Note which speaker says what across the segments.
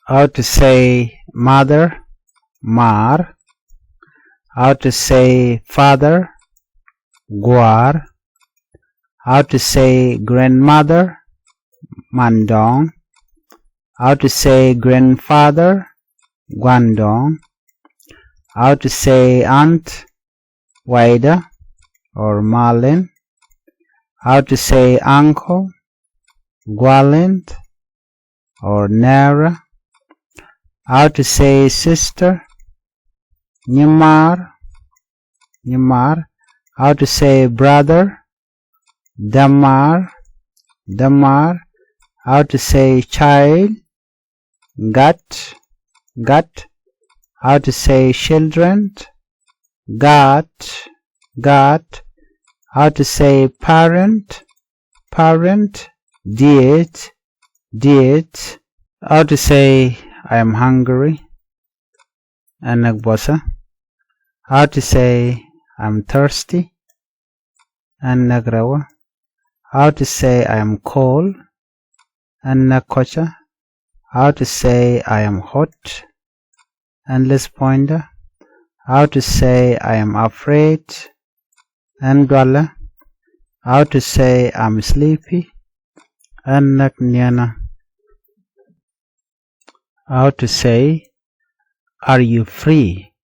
Speaker 1: How to say mother, mar. How to say father, guar. How to say grandmother, mandong. How to say grandfather, guandong. How to say aunt, waida or malin. How to say uncle, gualint or nara. How to say sister, nyamar. How to say brother, damar. How to say child, gat. How to say children, gat. How to say parent, diet. How to say I am hungry, anagbosa. How to say I'm thirsty, anagrawa. How to say I am cold, anakocha. How to say I am hot, endless pointer. How to say I am afraid, andwala. How to say I'm sleepy, anaknyana. How to say are you free,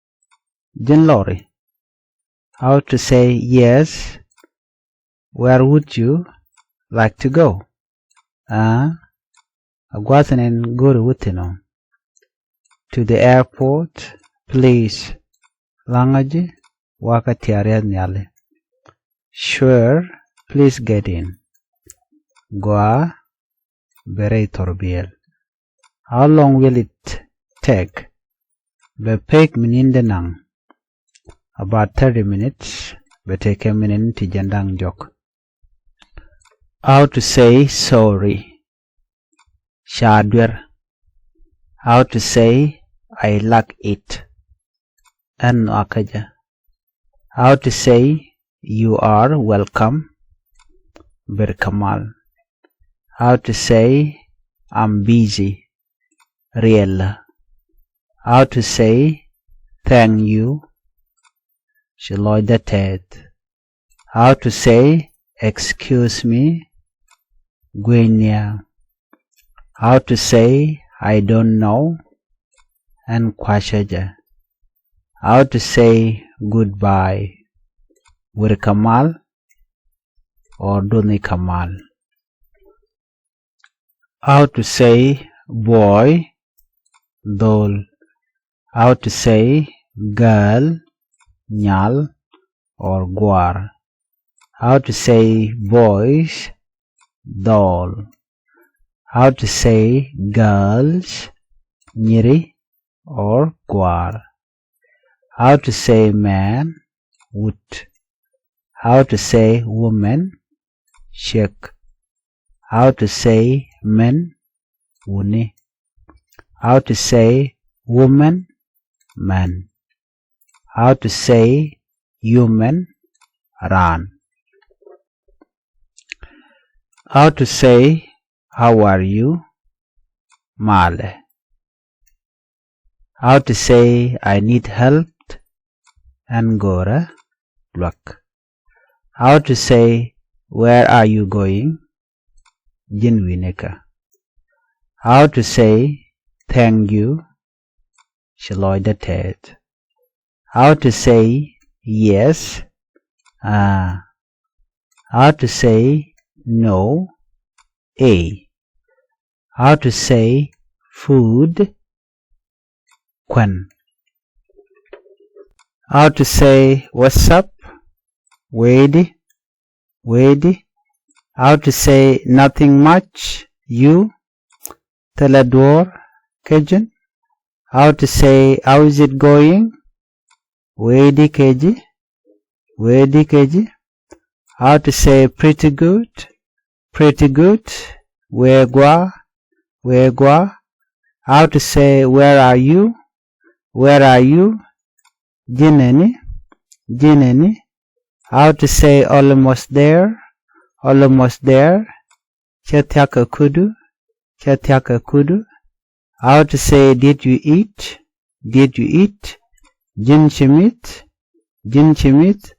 Speaker 1: jinlori. How to say yes, where would you like to go? Agwasanen guru wutino. To the airport, please. Langaji wakatiariad nyale. Sure, please get in. Gua berei torbiel. How long will it take? Bepek minindenang. About 30 minutes. Beteke minin tijandang jok. How to say sorry. Shadwer. How to say I like it. An akaja. How to say you are welcome. Berkamal. How to say I'm busy. Real. How to say thank you. Shaloidated. How to say excuse me. Guinia. How to say I don't know. And kwashaja. How to say goodbye. Wirkamal or Duni Kamal. How to say boy, dol. How to say girl, nyal or guar. How to say boys, dol. How to say girls, nyiri or guar. How to say man, wood. How to say woman, shek. How to say men, wuni. How to say woman, man. How to say human, ran. How to say how are you, male. How to say I need help, angora, luck. How to say where are you going, jinwineka. How to say thank you, shaloidated. How to say yes, how to say no, a. How to say food, quen. How to say what's up, wadi. How to say nothing much, you, telador, Cajun. How to say how is it going, wadi keji. How to say pretty good, wegwa. How to say where are you, jineni. How to say almost there, chatiaka kudu. How to say did you eat? Did you eat? Jin chimit. Jin chimit.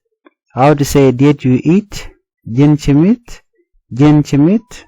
Speaker 1: How to say did you eat? Jin chimit. Jin chimit.